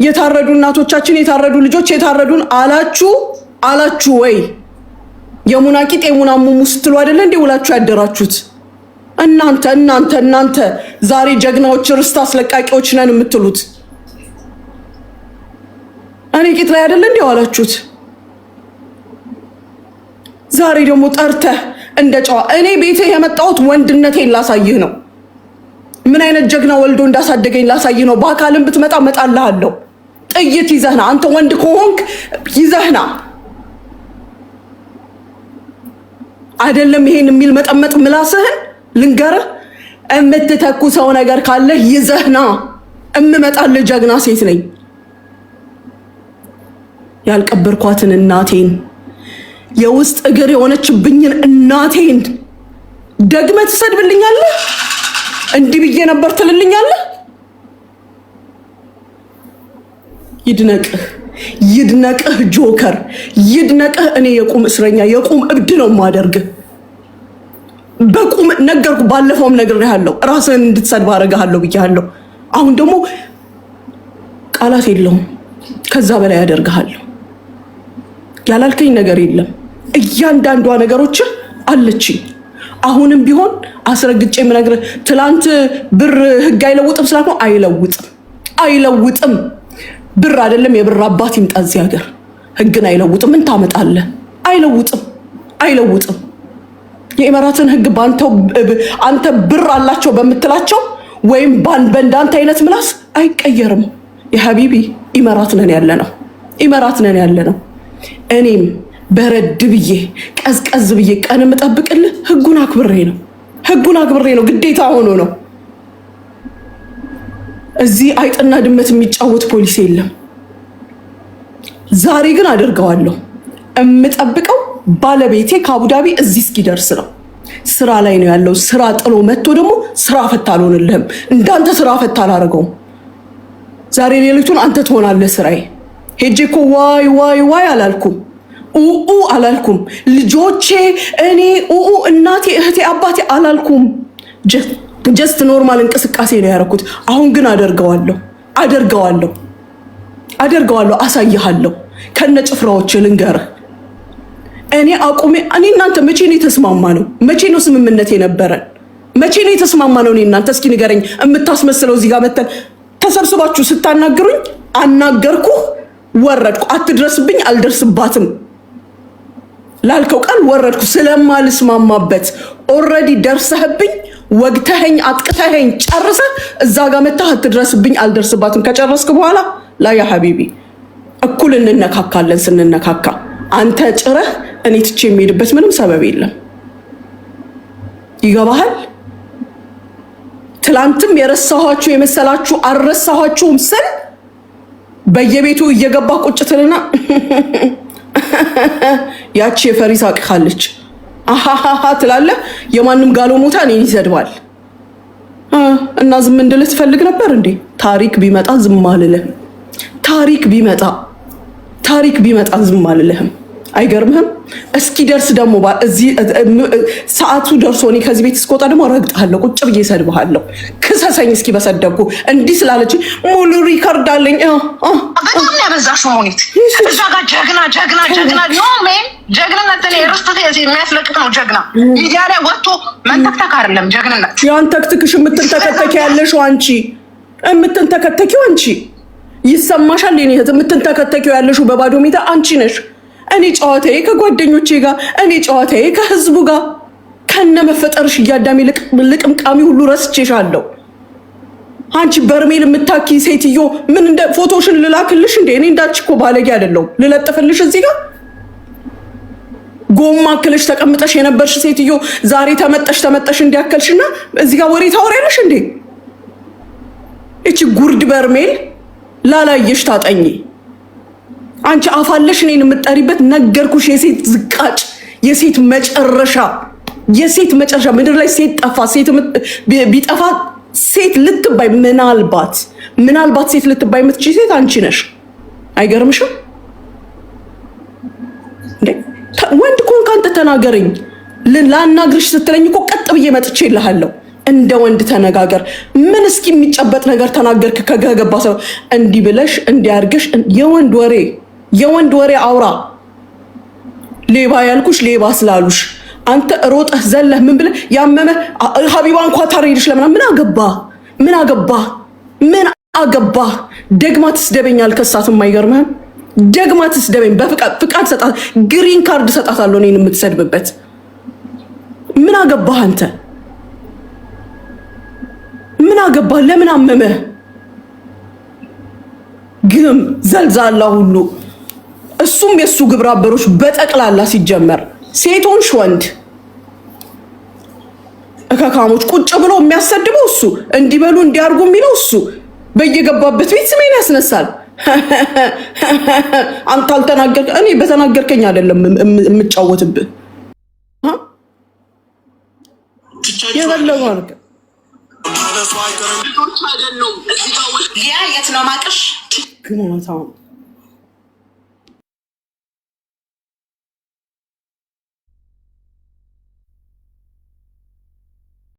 የታረዱ እናቶቻችን የታረዱ ልጆች የታረዱን አላችሁ ወይ? የሙናቂጥ የሙናሙሙ ስትሉ አይደለ እንዴ ውላችሁ ያደራችሁት? እናንተ ዛሬ ጀግናዎች ርስት አስለቃቂዎች ነን የምትሉት እኔ ቂጥ ላይ አይደለ እንዴ ዋላችሁት? ዛሬ ደግሞ ጠርተህ እንደ ጨዋ እኔ ቤቴ የመጣሁት ወንድነቴን ላሳይህ ነው። ምን አይነት ጀግና ወልዶ እንዳሳደገኝ ላሳይህ ነው። በአካልም ብትመጣ መጣልሃለሁ። ጥይት ይዘህና አንተ ወንድ ከሆንክ ይዘህና አይደለም ይሄን የሚል መጠመጥ ምላስህን ልንገርህ፣ የምትተኩሰው ነገር ካለ ይዘህና እምመጣልህ ጀግና ሴት ነኝ። ያልቀበርኳትን እናቴን የውስጥ እግር የሆነችብኝን እናቴን ደግመህ ትሰድብልኛለህ? እንዲህ ብዬ ነበር ትልልኛለህ? ይድነቅህ ጆከር ይድነቅህ። እኔ የቁም እስረኛ የቁም እብድ ነው ማደርግህ። በቁም ነገርኩ። ባለፈውም ነግሬሃለሁ፣ ራስህን እንድትሰድብ አደርግሃለሁ ብያለሁ። አሁን ደግሞ ቃላት የለውም፣ ከዛ በላይ ያደርግሃለሁ። ያላልከኝ ነገር የለም። እያንዳንዷ ነገሮች አለችኝ። አሁንም ቢሆን አስረግጬ የምነግርህ ትላንት ብር ህግ አይለውጥም ስላልኩ አይለውጥም። ብር አይደለም የብር አባት ይምጣ እዚህ ሀገር ህግን አይለውጥም። ምን ታመጣለህ? አይለውጥም። የኢማራትን ህግ አንተ ብር አላቸው በምትላቸው ወይም በእንዳንተ አይነት ምላስ አይቀየርም። የሀቢቢ ኢማራት ነን ያለ ነው። እኔም በረድ ብዬ ቀዝቀዝ ብዬ ቀን የምጠብቅልህ ህጉን አክብሬ ነው። ግዴታ ሆኖ ነው። እዚህ አይጥና ድመት የሚጫወት ፖሊስ የለም። ዛሬ ግን አደርገዋለሁ። የምጠብቀው ባለቤቴ ከአቡዳቢ እዚህ እስኪደርስ ነው። ስራ ላይ ነው ያለው። ስራ ጥሎ መጥቶ ደግሞ ስራ ፈታ አልሆንልህም። እንዳንተ ስራ ፈታ አላደርገውም። ዛሬ ሌሊቱን አንተ ትሆናለህ ስራዬ። ሄጄ እኮ ዋይ አላልኩም። ልጆቼ እኔ እናቴ እህቴ አባቴ አላልኩም። ጀስት ኖርማል እንቅስቃሴ ነው ያደረኩት። አሁን ግን አደርገዋለሁ። አሳይሃለሁ ከነጭፍራዎች ልንገርህ። እኔ እናንተ መቼ ነው የተስማማ ነው? መቼ ነው ስምምነት የነበረን? መቼ ነው የተስማማ ነው? እኔ እናንተ እስኪ ንገረኝ። የምታስመስለው እዚህ ጋር መተን ተሰብስባችሁ ስታናግሩኝ አናገርኩህ፣ ወረድኩ። አትድረስብኝ፣ አልደርስባትም ላልከው ቃል ወረድኩ ስለማልስማማበት። ኦልሬዲ ደርሰህብኝ፣ ወግተኸኝ፣ አጥቅተኸኝ ጨርሰህ እዛ ጋር መተህ አትድረስብኝ፣ አልደርስባትም ከጨረስክ በኋላ ላይ ያ ሀቢቢ እኩል እንነካካለን። ስንነካካ አንተ ጭረህ እኔ ትቼ የሚሄድበት ምንም ሰበብ የለም። ይገባሃል? ትላንትም የረሳኋችሁ የመሰላችሁ አልረሳኋችሁም ስል በየቤቱ እየገባ ቁጭትልና ያቺ የፈሪስ አቅካለች አሃሃሃ ትላለህ። የማንም ጋሎሞታ እኔን ይሰድባል እና ዝም እንድልህ ትፈልግ ነበር እንዴ? ታሪክ ቢመጣ ዝም አልልህም። ታሪክ ቢመጣ ዝም አልልህም። አይገርምህም? እስኪ ደርስ ደግሞ እዚህ ሰዓቱ ደርሶ እኔ ከዚህ ቤት እስከወጣ ደግሞ ረግጣለሁ፣ ቁጭ ብዬ እሰድብሃለሁ። ክሰሰኝ እስኪ በሰደብኩ እንዲህ ስላለች ሙሉ ሪከርድ አለኝ። በጣም ያበዛሽ ሞኒት እዛ ጋር ጀግና ኖ ሜን ጀግንነት እኔ ርስት የሚያስለቅቅ ነው። ጀግና ሚዲያ ላይ ወጥቶ መንተክተክ አይደለም ጀግንነት። ያን ተክትክሽ የምትንተከተኪው አንቺ ይሰማሻል? የኔ እህት የምትንተከተኪው ያለሽው በባዶ ሜዳ አንቺ ነሽ። እኔ ጨዋታዬ ከጓደኞቼ ጋር፣ እኔ ጨዋታዬ ከህዝቡ ጋር ከነ መፈጠርሽ እያዳሜ ልቅምቃሚ ሁሉ ረስቼሻለሁ። አንቺ በርሜል የምታኪ ሴትዮ ምን እንደ ፎቶሽን ልላክልሽ እንዴ? እኔ እንዳንቺ እኮ ባለጌ አይደለሁም። ልለጥፍልሽ እዚህ ጋር ጎማ አክልሽ ተቀምጠሽ የነበርሽ ሴትዮ ዛሬ ተመጠሽ እንዲያከልሽና እዚህ ጋር ወሬ ታወሪያለሽ እንዴ? እቺ ጉርድ በርሜል ላላየሽ ታጠኚ። አንቺ አፋለሽ እኔን የምትጠሪበት ነገርኩሽ። የሴት ዝቃጭ፣ የሴት መጨረሻ ምድር ላይ ሴት ጠፋ። ሴት ቢጠፋ ሴት ልትባይ ምናልባት ሴት ልትባይ የምትችይ ሴት አንቺ ነሽ። አይገርምሽም እንዴ? ወንድ ኮንክ አንተ ተናገረኝ። ላናግርሽ ስትለኝ እኮ ቀጥ ብዬ መጥቼ እልሃለሁ። እንደ ወንድ ተነጋገር። ምን እስኪ የሚጨበጥ ነገር ተናገርክ? ከገባ ሰው እንዲህ ብለሽ እንዲያርገሽ የወንድ ወሬ አውራ። ሌባ ያልኩሽ ሌባ ስላሉሽ አንተ ሮጠህ ዘለህ ምን ብለህ ያመመ ሀቢባ እንኳ ታረይልሽ ለምን ምን አገባ? ደግማ ትስደበኛል ከሳት የማይገርምህም ደግማ ትስደበኝ። በፍቃድ ሰጣት፣ ግሪን ካርድ ሰጣታለሁ እኔን የምትሰድብበት። ምን አገባህ አንተ? ምን አገባህ? ለምን አመመህ? ግም ዘልዛላ ሁሉ እሱም የሱ ግብረ አበሮች በጠቅላላ ሲጀመር ሴቶች ወንድ እከካሞች ቁጭ ብሎ የሚያሰድበው እሱ፣ እንዲበሉ እንዲያርጉ የሚለው እሱ፣ በየገባበት ቤት ስሜን ያስነሳል። አንተ አልተናገርክ፣ እኔ በተናገርከኝ አይደለም የምጫወትብህ። የበለው ማለት ሊያ የት ነው ማቅሽ? ግን